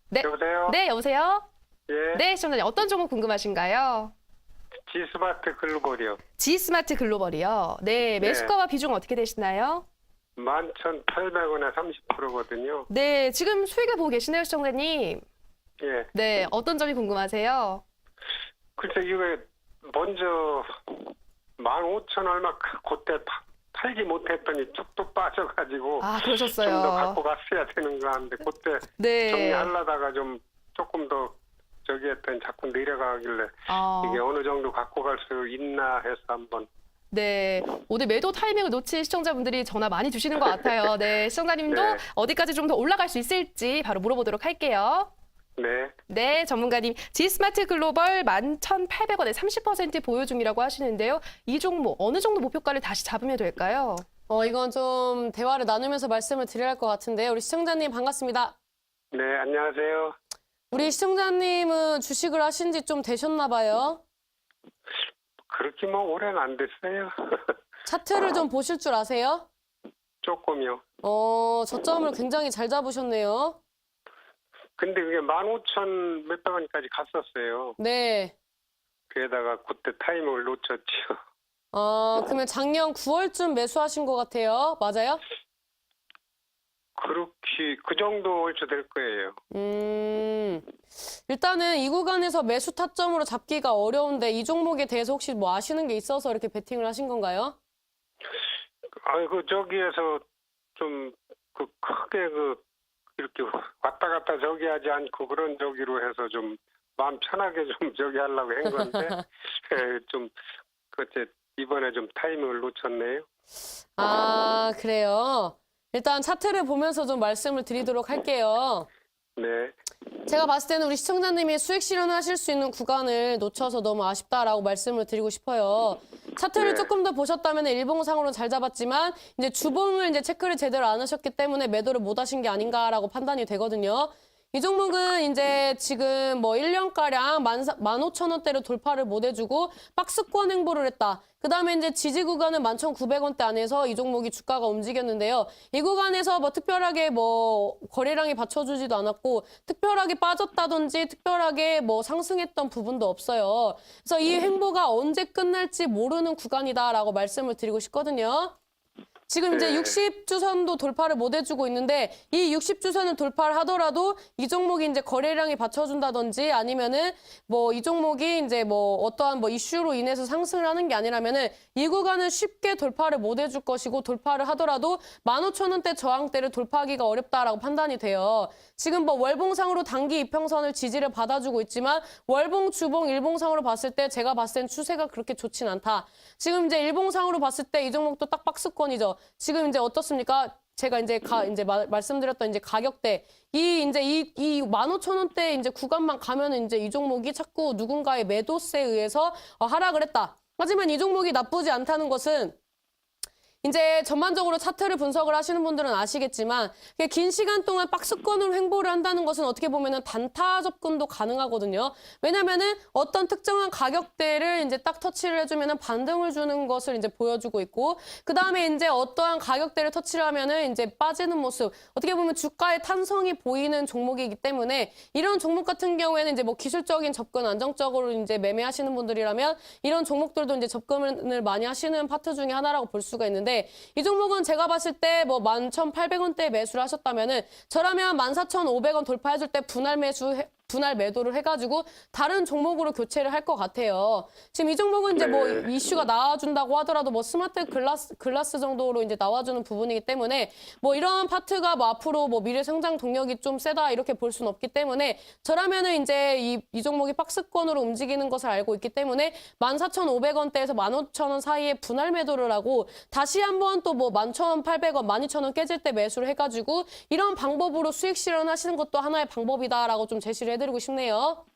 네, 여보세요? 네, 여보세요? 예, 네, 시청자님 어떤 종목 궁금하신가요? G스마트 글로벌이요. G스마트 글로벌이요. 네, 매수가와 비중 어떻게 되시나요? 11,800원에 30%거든요. 네, 지금 수익을 보고 계시네요, 시청자님. 예. 네, 어떤 점이 궁금하세요? 글쎄, 이거 먼저 15,000 얼마 그때 팔지 못했더니 쭉쭉 빠져가지고 아, 좀 더 그러셨어요. 갖고 갔어야 되는 거 같은데 그때 네. 정리하려다가 좀 조금 더 저기 했더니 자꾸 내려가길래 이게 어느 정도 갖고 갈 수 있나 해서 한번. 네, 오늘 매도 타이밍을 놓친 시청자분들이 전화 많이 주시는 것 같아요. 네, 시청자님도 네. 어디까지 좀 더 올라갈 수 있을지 바로 물어보도록 할게요. 네. 네, 전문가님, G스마트 글로벌 11,800원에 30% 보유 중이라고 하시는데요. 이 종목 어느 정도 목표가를 다시 잡으면 될까요? 이건 좀 대화를 나누면서 말씀을 드려야 할 것 같은데요. 우리 시청자님 반갑습니다. 네, 안녕하세요. 우리 시청자님은 주식을 하신 지 좀 되셨나 봐요. 그렇게 뭐 오래는 안 됐어요. 차트를 좀 보실 줄 아세요? 조금요. 저점을 굉장히 잘 잡으셨네요. 근데 그게 15,000 몇백 원까지 갔었어요. 네. 그에다가 그때 타이밍을 놓쳤죠. 그러면 작년 9월쯤 매수하신 것 같아요. 맞아요? 그렇게 그 정도 얼추 될 거예요. 일단은 이 구간에서 매수 타점으로 잡기가 어려운데 이 종목에 대해서 혹시 뭐 아시는 게 있어서 이렇게 베팅을 하신 건가요? 아이고 저기에서 좀 그 크게 이렇게 왔다 갔다 저기 하지 않고 그런 저기로 해서 좀 마음 편하게 좀 저기 하려고 한 건데 좀 그때 이번에 좀 타이밍을 놓쳤네요. 그래요. 일단 차트를 보면서 좀 말씀을 드리도록 할게요. 네. 제가 봤을 때는 우리 시청자님이 수익 실현하실 수 있는 구간을 놓쳐서 너무 아쉽다라고 말씀을 드리고 싶어요. 차트를 네. 조금 더 보셨다면 일봉상으로는 잘 잡았지만 이제 주봉을 이제 체크를 제대로 안 하셨기 때문에 매도를 못 하신 게 아닌가라고 판단이 되거든요. 이 종목은 이제 지금 뭐 1년가량 15,000원대를 돌파를 못 해주고 박스권 행보를 했다. 그 다음에 이제 지지 구간은 11,900원대 안에서 이 종목이 주가가 움직였는데요. 이 구간에서 뭐 특별하게 뭐 거래량이 받쳐주지도 않았고 특별하게 빠졌다든지 특별하게 뭐 상승했던 부분도 없어요. 그래서 이 행보가 언제 끝날지 모르는 구간이다라고 말씀을 드리고 싶거든요. 지금 이제 네. 60주선도 돌파를 못 해주고 있는데 이 60주선을 돌파를 하더라도 이 종목이 이제 거래량이 받쳐준다든지 아니면은 뭐 이 종목이 이제 뭐 어떠한 뭐 이슈로 인해서 상승을 하는 게 아니라면은 이 구간은 쉽게 돌파를 못 해줄 것이고 돌파를 하더라도 15,000원대 저항대를 돌파하기가 어렵다라고 판단이 돼요. 지금 뭐 월봉상으로 단기 이평선을 지지를 받아주고 있지만 월봉, 주봉, 일봉상으로 봤을 때 제가 봤을 땐 추세가 그렇게 좋진 않다. 지금 이제 일봉상으로 봤을 때 이 종목도 딱 박스권이죠. 지금 이제 어떻습니까? 제가 이제 말씀드렸던 이제 가격대 이제 이 15,000원대 이제 구간만 가면은 이제 이 종목이 자꾸 누군가의 매도세에 의해서 하락을 했다. 하지만 이 종목이 나쁘지 않다는 것은 이제 전반적으로 차트를 분석을 하시는 분들은 아시겠지만 긴 시간 동안 박스권으로 횡보를 한다는 것은 어떻게 보면은 단타 접근도 가능하거든요. 왜냐면은 어떤 특정한 가격대를 이제 딱 터치를 해주면은 반등을 주는 것을 이제 보여주고 있고 그 다음에 이제 어떠한 가격대를 터치를 하면은 이제 빠지는 모습 어떻게 보면 주가의 탄성이 보이는 종목이기 때문에 이런 종목 같은 경우에는 이제 뭐 기술적인 접근 안정적으로 이제 매매하시는 분들이라면 이런 종목들도 이제 접근을 많이 하시는 파트 중에 하나라고 볼 수가 있는데. 이 종목은 제가 봤을 때 뭐 11,800원대에 매수를 하셨다면은 저라면 14,500원 돌파해줄 때 분할 매도를 해가지고 다른 종목으로 교체를 할 것 같아요. 지금 이 종목은 이제 뭐 이슈가 나와준다고 하더라도 뭐 스마트 글라스 정도로 이제 나와주는 부분이기 때문에 뭐 이런 파트가 뭐 앞으로 뭐 미래 성장 동력이 좀 세다 이렇게 볼 수는 없기 때문에 저라면은 이제 이 종목이 박스권으로 움직이는 것을 알고 있기 때문에 14,500원대에서 15,000원 사이에 분할 매도를 하고 다시 한번 또 뭐 11,800원, 12,000원 깨질 때 매수를 해가지고 이런 방법으로 수익 실현하시는 것도 하나의 방법이다라고 좀 제시를 해드리고 싶네요.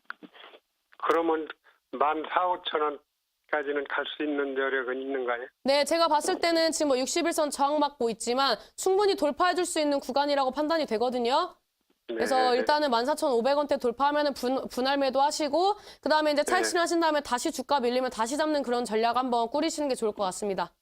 그러면 14,000~15,000원까지는 갈 수 있는 여력은 있는가요? 네, 제가 봤을 때는 지금 뭐 61선 저항 맞고 있지만 충분히 돌파해줄 수 있는 구간이라고 판단이 되거든요. 그래서 일단은 14,500원대 돌파하면 분할 매도 하시고 그다음에 이제 차익 실현하신 다음에 다시 주가 밀리면 다시 잡는 그런 전략 한번 꾸리시는 게 좋을 것 같습니다.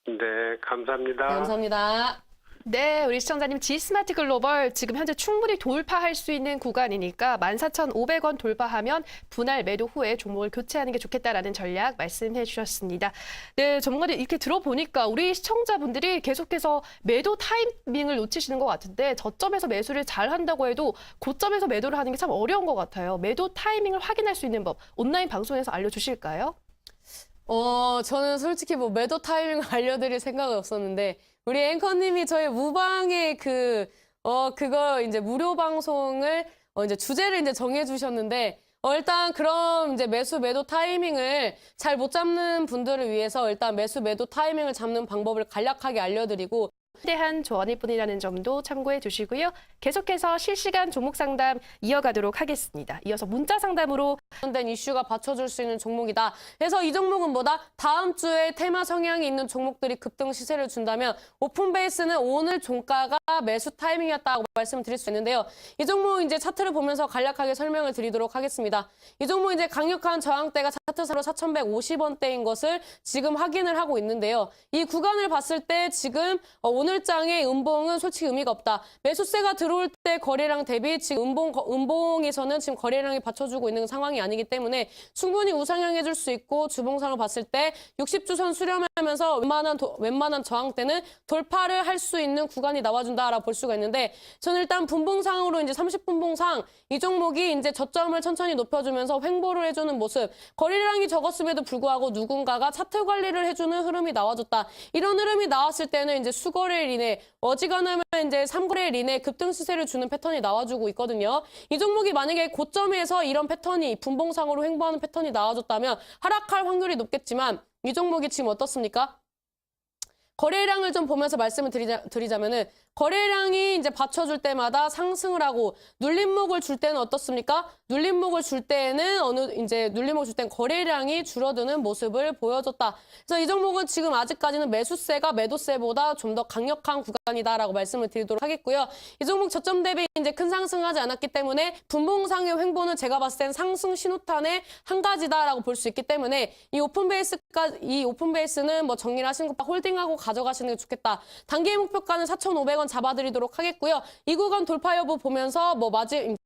네, 감사합니다. 네, 감사합니다. 네, 우리 시청자님 G스마트 글로벌 지금 현재 충분히 돌파할 수 있는 구간이니까 14,500원 돌파하면 분할 매도 후에 종목을 교체하는 게 좋겠다라는 전략 말씀해 주셨습니다. 네, 전문가들 이렇게 들어보니까 우리 시청자분들이 계속해서 매도 타이밍을 놓치시는 것 같은데 저점에서 매수를 잘 한다고 해도 고점에서 매도를 하는 게 참 어려운 것 같아요. 매도 타이밍을 확인할 수 있는 법 온라인 방송에서 알려주실까요? 저는 솔직히 뭐 매도 타이밍을 알려드릴 생각은 없었는데 우리 앵커님이 저희 무방의 그거 이제 무료 방송을 이제 주제를 이제 정해주셨는데 일단 그럼 이제 매도 타이밍을 잘 못 잡는 분들을 위해서 일단 매도 타이밍을 잡는 방법을 간략하게 알려드리고 대한 조언일 뿐이라는 점도 참고해 주시고요. 계속해서 실시간 종목 상담 이어가도록 하겠습니다. 이어서 문자 상담으로 된 이슈가 받쳐줄 수 있는 종목이다. 그래서 이 종목은 뭐다? 다음 주에 테마 성향이 있는 종목들이 급등 시세를 준다면 오픈베이스는 오늘 종가가 매수 타이밍이었다고 말씀드릴 수 있는데요. 이 종목 이제 차트를 보면서 간략하게 설명을 드리도록 하겠습니다. 이 종목 이제 강력한 저항대가 차트상으로 4,150원대인 것을 지금 확인을 하고 있는데요. 이 구간을 봤을 때 지금 오늘장의 음봉은 솔직히 의미가 없다. 매수세가 들어올 때 거래량 대비 지금 음봉에서는 지금 거래량이 받쳐주고 있는 상황이 아니기 때문에 충분히 우상향해줄 수 있고 주봉상을 봤을 때 60주선 수렴하면서 웬만한 저항대는 돌파를 할 수 있는 구간이 나와준다라고 볼 수가 있는데 저는 일단 분봉상으로 이제 30분봉상 이 종목이 이제 저점을 천천히 높여주면서 횡보를 해주는 모습 거래량이 적었음에도 불구하고 누군가가 차트 관리를 해주는 흐름이 나와줬다. 이런 흐름이 나왔을 때는 이제 수거래일 이내 어지간하면 이제 3거래일 이내 급등 시세를 주는 패턴이 나와주고 있거든요. 이 종목이 만약에 고점에서 이런 패턴이 분봉상으로 횡보하는 패턴이 나와줬다면 하락할 확률이 높겠지만 이 종목이 지금 어떻습니까? 거래량을 좀 보면서 말씀을 드리자면은 거래량이 이제 받쳐줄 때마다 상승을 하고 눌림목을 줄 때는 어떻습니까? 눌림목을 줄 때는 눌림목을 줄 때는 거래량이 줄어드는 모습을 보여줬다. 그래서 이 종목은 지금 아직까지는 매수세가 매도세보다 좀 더 강력한 구간이다라고 말씀을 드리도록 하겠고요. 이 종목 저점 대비 이제 큰 상승하지 않았기 때문에 분봉상의 횡보는 제가 봤을 땐 상승 신호탄의 한 가지다라고 볼 수 있기 때문에 이 오픈베이스는 뭐 정리를 하시는 것보다 홀딩하고 가져가시는 게 좋겠다. 단기 목표가는 4,500원 잡아드리도록 하겠고요. 이 구간 돌파 여부 보면서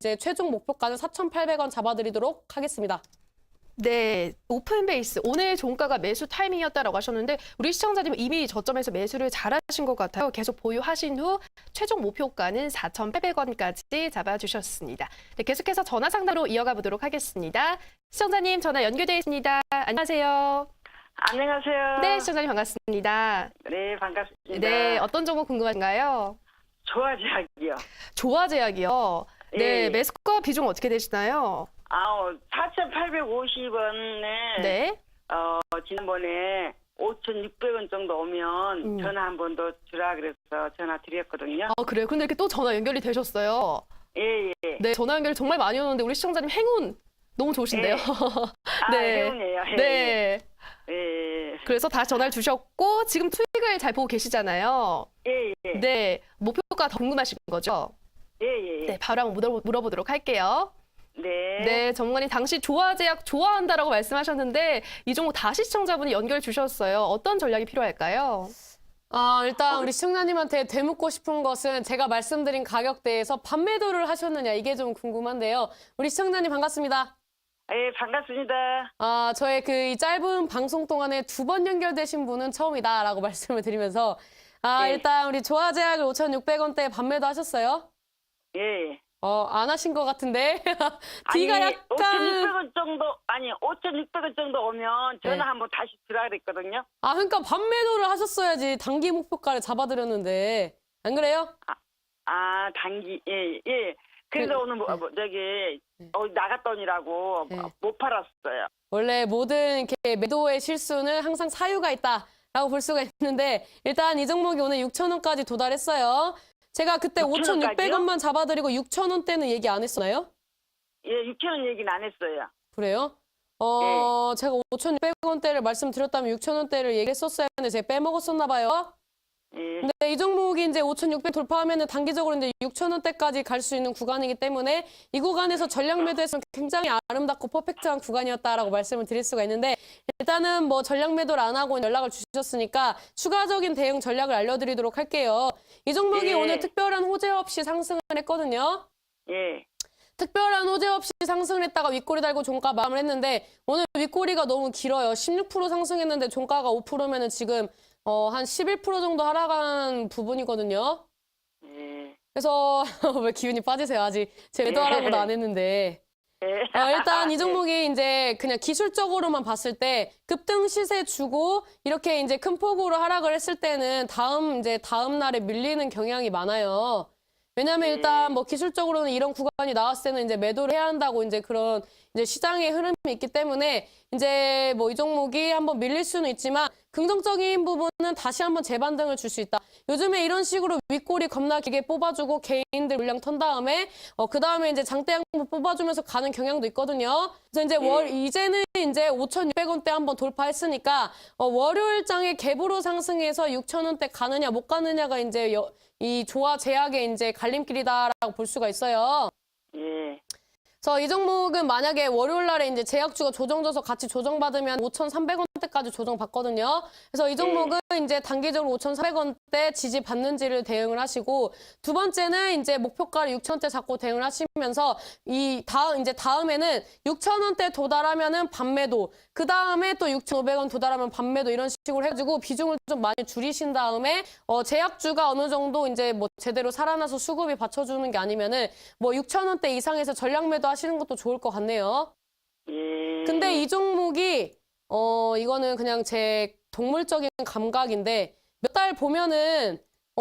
이제 최종 목표가는 4,800원 잡아드리도록 하겠습니다. 네, 오픈 베이스. 오늘 종가가 매수 타이밍이었다라고 하셨는데 우리 시청자님 이미 저점에서 매수를 잘하신 것 같아요. 계속 보유하신 후 최종 목표가는 4,800원까지 잡아주셨습니다. 네, 계속해서 전화 상담으로 이어가 보도록 하겠습니다. 시청자님 전화 연결되어 있습니다. 안녕하세요. 안녕하세요. 네, 시청자님 반갑습니다. 네, 반갑습니다. 네, 어떤 종목 궁금하신가요? 조화제약이요. 조화제약이요. 네, 예. 매수가 비중 어떻게 되시나요? 4,850원에 네. 지난번에 5,600원 정도 오면 전화 한 번 더 주라 그래서 전화 드렸거든요. 그래요. 근데 이렇게 또 전화 연결이 되셨어요. 예, 예. 네, 전화 연결이 정말 많이 오는데 우리 시청자님 행운 너무 좋으신데요. 네. 행운이에요. 예, 네. 예. 그래서 다시 전화를 주셨고 지금 수익을 잘 보고 계시잖아요. 예, 예. 네. 목표가 더 궁금하신 거죠? 예, 예. 네, 바로 한번 물어보도록 할게요. 네. 네, 전문가님 당시 조화제약 좋아한다라고 말씀하셨는데 이 종목 다시 시청자분이 연결 주셨어요. 어떤 전략이 필요할까요? 일단 우리 시청자님한테 되묻고 싶은 것은 제가 말씀드린 가격대에서 반매도를 하셨느냐 이게 좀 궁금한데요. 우리 시청자님 반갑습니다. 예, 반갑습니다. 저의 그 이 짧은 방송 동안에 2번 연결되신 분은 처음이다라고 말씀을 드리면서 네. 일단 우리 조화제약을 5,600원대에 반매도 하셨어요? 예. 안 하신 것 같은데 뒤가 약간 5,600원 정도, 5,600원 정도 오면 전화 네. 한번 다시 주라 그랬거든요. 그러니까 반매도를 하셨어야지 단기 목표가를 잡아드렸는데 안 그래요? 단기, 예, 예. 그래서 오늘 나갔더니라고 네. 못 팔았어요. 원래 모든 이렇게 매도의 실수는 항상 사유가 있다라고 볼 수가 있는데 일단 이 종목이 오늘 6,000원까지 도달했어요. 제가 그때 5,600원만 잡아드리고 6,000원대는 얘기 안 했었나요? 예, 6,000원 얘기는 안 했어요. 그래요? 제가 5,600원대를 말씀드렸다면 6,000원대를 얘기했었어야 했는데 제가 빼먹었었나 봐요. 예. 근데 이 종목이 이제 5,600 돌파하면은 단기적으로 이제 6,000원대까지 갈 수 있는 구간이기 때문에 이 구간에서 전략 매도했으면 굉장히 아름답고 퍼펙트한 구간이었다라고 말씀을 드릴 수가 있는데 일단은 뭐 전략 매도를 안 하고 연락을 주셨으니까 추가적인 대응 전략을 알려드리도록 할게요. 이 종목이 예. 오늘 특별한 호재 없이 상승을 했거든요. 예. 특별한 호재 없이 상승을 했다가 윗꼬리 달고 종가 마감을 했는데 오늘 윗꼬리가 너무 길어요. 16% 상승했는데 종가가 5%면은 지금 한 11% 정도 하락한 부분이거든요. 예. 그래서 왜 기운이 빠지세요? 아직 제 매도하라고도 안 했는데. 예. 일단 이 종목이 이제 그냥 기술적으로만 봤을 때 급등 시세 주고 이렇게 이제 큰 폭으로 하락을 했을 때는 다음 날에 밀리는 경향이 많아요. 왜냐하면 일단 뭐 기술적으로는 이런 구간이 나왔을 때는 이제 매도를 해야 한다고 이제 그런 이제 시장의 흐름이 있기 때문에 이제 뭐 이 종목이 한번 밀릴 수는 있지만 긍정적인 부분은 다시 한번 재반등을 줄 수 있다. 요즘에 이런 식으로 윗꼬리 겁나 길게 뽑아주고 개인들 물량 턴 다음에 그 다음에 이제 장대 양봉 뽑아주면서 가는 경향도 있거든요. 그래서 이제 이제는 이제 5,600원대 한번 돌파했으니까 월요일장에 갭으로 상승해서 6,000원대 가느냐 못 가느냐가 이제 이 조화제약의 이제 갈림길이다라고 볼 수가 있어요. 예. 그래서 이 종목은 만약에 월요일 날에 이제 제약주가 조정져서 같이 조정받으면 5,300원대까지 조정받거든요. 그래서 이 종목은 이제 단기적으로 5,400원대 지지받는지를 대응을 하시고 두 번째는 이제 목표가를 6,000원대 잡고 대응을 하시면서 다음에는 6,000원대 도달하면은 반매도, 그 다음에 또 6,500원 도달하면 반매도 이런 식으로 해가지고 비중을 좀 많이 줄이신 다음에 제약주가 어느 정도 이제 뭐 제대로 살아나서 수급이 받쳐주는 게 아니면은 뭐 6,000원대 이상에서 전략 매도 하시는 것도 좋을 것 같네요. 예. 근데 이 종목이 이거는 그냥 제 동물적인 감각인데 몇 달 보면은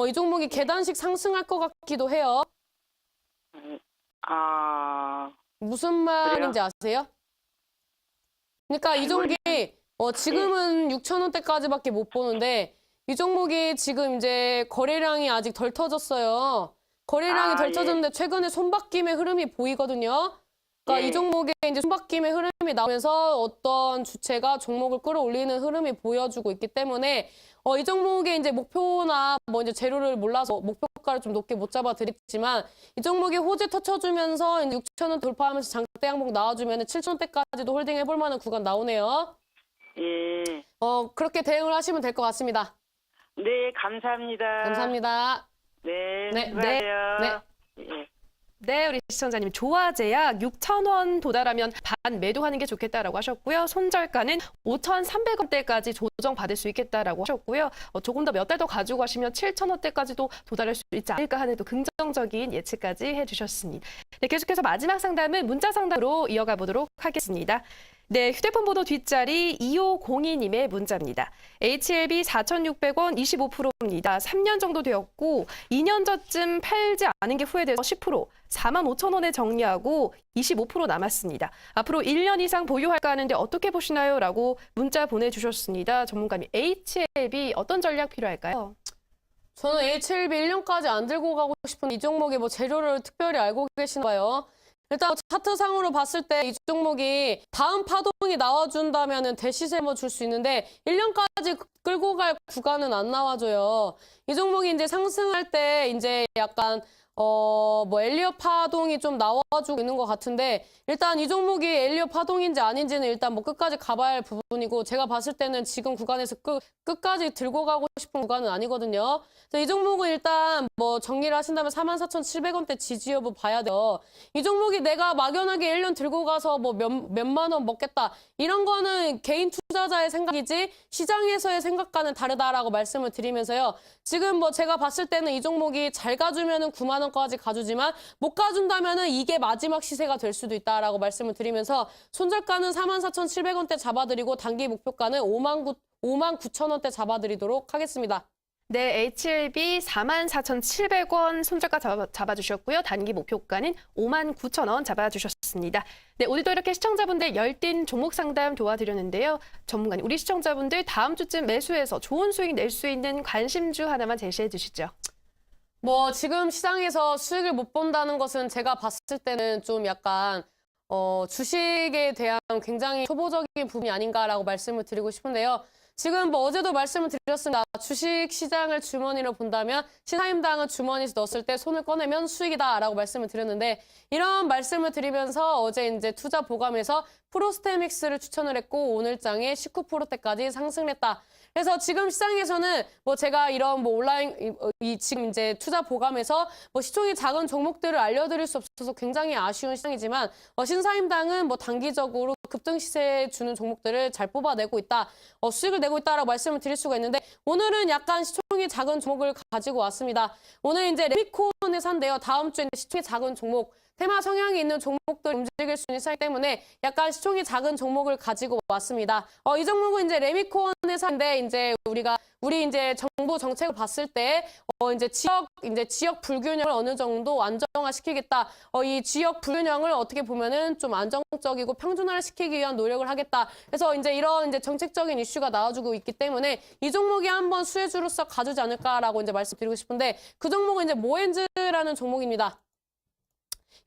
이 종목이 계단식 상승할 것 같기도 해요. 무슨 말인지 아세요? 그러니까 이 종목이 지금은 6,000원대까지밖에 못 보는데 이 종목이 지금 이제 거래량이 아직 덜 터졌어요. 거래량이 덜 터졌는데 최근에 손바뀜의 흐름이 보이거든요. 그러니까 이 종목에 이제 손바뀜의 흐름이 나오면서 어떤 주체가 종목을 끌어올리는 흐름이 보여주고 있기 때문에 이 종목의 이제 목표나 뭐 이제 재료를 몰라서 목표가를 좀 높게 못 잡아 드리지만 이 종목이 호재 터쳐주면서 6,000원 돌파하면서 장대 양봉 나와주면 7,000원대까지도 홀딩 해볼 만한 구간 나오네요. 예. 그렇게 대응을 하시면 될 것 같습니다. 네, 감사합니다. 감사합니다. 네. 네, 수고하세요. 네. 예. 네, 우리 시청자님 조화제약 6,000원 도달하면 반 매도하는 게 좋겠다라고 하셨고요. 손절가는 5,300원대까지 조정받을 수 있겠다라고 하셨고요. 조금 더 몇 달 더 가지고 가시면 7,000원대까지도 도달할 수 있지 않을까 하는 또 긍정적인 예측까지 해주셨습니다. 네, 계속해서 마지막 상담은 문자 상담으로 이어가 보도록 하겠습니다. 네, 휴대폰 번호 뒷자리 2502님의 문자입니다. HLB 4,600원 25%입니다. 3년 정도 되었고 2년 전쯤 팔지 않은 게 후회돼서 10%, 45,000원에 정리하고 25% 남았습니다. 앞으로 1년 이상 보유할까 하는데 어떻게 보시나요? 라고 문자 보내주셨습니다. 전문가님, HLB 어떤 전략 필요할까요? 저는 HLB 1년까지 안 들고 가고 싶은 이 종목의 뭐 재료를 특별히 알고 계시나 봐요. 일단 차트상으로 봤을 때 이 종목이 다음 파동이 나와준다면 대시세 뭐 줄 수 있는데 1년까지 끌고 갈 구간은 안 나와줘요. 이 종목이 이제 상승할 때 이제 약간 뭐 엘리엇 파동이 좀 나와주고 있는 것 같은데 일단 이 종목이 엘리엇 파동인지 아닌지는 일단 뭐 끝까지 가봐야 할 부분이고 제가 봤을 때는 지금 구간에서 끝까지 들고 가고 싶은 구간은 아니거든요. 이 종목은 일단 뭐 정리를 하신다면 44,700원대 지지 여부 봐야 돼요. 이 종목이 내가 막연하게 1년 들고 가서 뭐 몇만 원 먹겠다 이런 거는 개인 투자자의 생각이지 시장에서의 생각과는 다르다라고 말씀을 드리면서요. 지금 뭐 제가 봤을 때는 이 종목이 잘 가주면은 9만 원까지 가주지만 못 가준다면은 이게 마지막 시세가 될 수도 있다라고 말씀을 드리면서 손절가는 44,700원대 잡아드리고 단기 목표가는 59,000원대 잡아드리도록 하겠습니다. 네, HLB 44,700원 손절가 잡아주셨고요. 단기 목표가는 59,000원 잡아주셨습니다. 네, 오늘도 이렇게 시청자분들 열띤 종목 상담 도와드렸는데요. 전문가님, 우리 시청자분들 다음 주쯤 매수해서 좋은 수익 낼 수 있는 관심주 하나만 제시해 주시죠. 뭐 지금 시장에서 수익을 못 본다는 것은 제가 봤을 때는 좀 약간 주식에 대한 굉장히 초보적인 부분이 아닌가라고 말씀을 드리고 싶은데요. 지금 뭐 어제도 말씀을 드렸습니다. 주식 시장을 주머니로 본다면 신사임당은 주머니에서 넣었을 때 손을 꺼내면 수익이다라고 말씀을 드렸는데 이런 말씀을 드리면서 어제 이제 투자 보감에서 프로스테믹스를 추천을 했고 오늘장에 19%대까지 상승했다. 그래서 지금 시장에서는 뭐 제가 이런 뭐 온라인 지금 이제 투자 보감에서 뭐 시총이 작은 종목들을 알려드릴 수 없어서 굉장히 아쉬운 시장이지만 신사임당은 뭐 단기적으로 급등 시세 주는 종목들을 잘 뽑아내고 있다, 수익을 내고 있다라고 말씀을 드릴 수가 있는데 오늘은 약간 시총이 작은 종목을 가지고 왔습니다. 오늘 이제 레미콘을 산대요. 다음 주에 시총이 작은 종목. 테마 성향이 있는 종목들 움직일 수 있는 시장 때문에 약간 시총이 작은 종목을 가지고 왔습니다. 이 종목은 이제 레미콘 회사인데 이제 우리 이제 정부 정책을 봤을 때 이제 지역 불균형을 어느 정도 안정화시키겠다. 이 지역 불균형을 어떻게 보면은 좀 안정적이고 평준화를 시키기 위한 노력을 하겠다. 그래서 이제 이런 이제 정책적인 이슈가 나와주고 있기 때문에 이 종목이 한번 수혜주로서 가주지 않을까라고 이제 말씀드리고 싶은데 그 종목은 이제 모엔즈라는 종목입니다.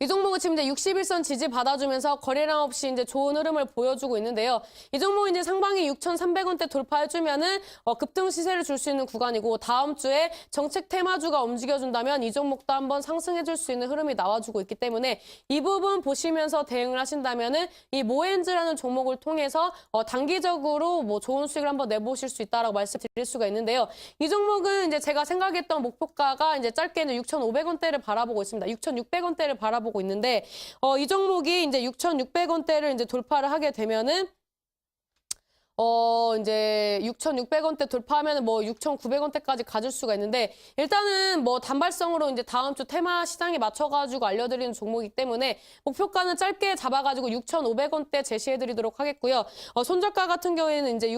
이 종목은 지금 이제 61선 지지 받아주면서 거래량 없이 이제 좋은 흐름을 보여주고 있는데요. 이 종목은 이제 상방이 6,300원대 돌파해주면은 급등 시세를 줄 수 있는 구간이고 다음 주에 정책 테마주가 움직여준다면 이 종목도 한번 상승해줄 수 있는 흐름이 나와주고 있기 때문에 이 부분 보시면서 대응을 하신다면은 이 모엔즈라는 종목을 통해서 단기적으로 뭐 좋은 수익을 한번 내보실 수 있다라고 말씀드릴 수가 있는데요. 이 종목은 이제 제가 생각했던 목표가가 이제 짧게는 6,500원대를 바라보고 있습니다. 6,600원대를 바라보고 있는데 이 종목이 이제 6,600원대를 이제 돌파를 하게 되면은 이제 6,600원대 돌파하면 뭐 6,900원대까지 가질 수가 있는데 일단은 뭐 단발성으로 이제 다음 주 테마 시장에 맞춰가지고 알려드리는 종목이기 때문에 목표가는 짧게 잡아가지고 6,500원대 제시해드리도록 하겠고요. 손절가 같은 경우에는 이제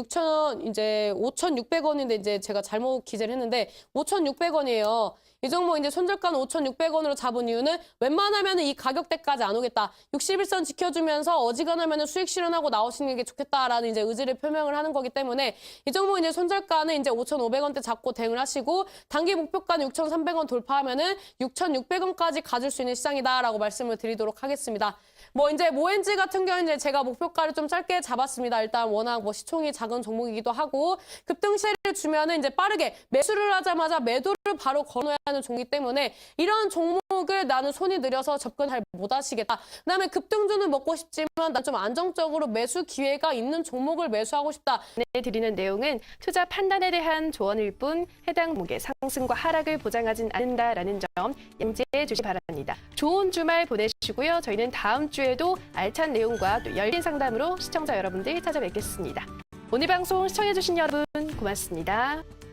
5,600원인데 이제 제가 잘못 기재를 했는데 5,600원이에요. 이 종목 이제 손절가는 5,600원으로 잡은 이유는 웬만하면 이 가격대까지 안 오겠다. 61선 지켜주면서 어지간하면 수익 실현하고 나오시는 게 좋겠다라는 이제 의지를 표명을 하는 거기 때문에 이 종목 이제 손절가는 이제 5,500원대 잡고 대응을 하시고 단기 목표가는 6,300원 돌파하면은 6,600원까지 가질 수 있는 시장이다라고 말씀을 드리도록 하겠습니다. 뭐 이제 모엔즈 같은 경우는 이제 제가 목표가를 좀 짧게 잡았습니다. 일단 워낙 뭐 시총이 작은 종목이기도 하고 급등세를 주면은 이제 빠르게 매수를 하자마자 매도를 바로 걸어야 하는 종이기 때문에 이런 종목을 나는 손이 느려서 접근 잘 못하시겠다. 그다음에 급등주는 먹고 싶지만 난 좀 안정적으로 매수 기회가 있는 종목을 매수하고 싶다. 드리는 내용은 투자 판단에 대한 조언일 뿐 해당 종목의 상승과 하락을 보장하진 않는다라는 점 양지해 주시기 바랍니다. 좋은 주말 보내시고요. 저희는 다음 주에도 알찬 내용과 또 열린 상담으로 시청자 여러분들 찾아뵙겠습니다. 오늘 방송 시청해주신 여러분 고맙습니다.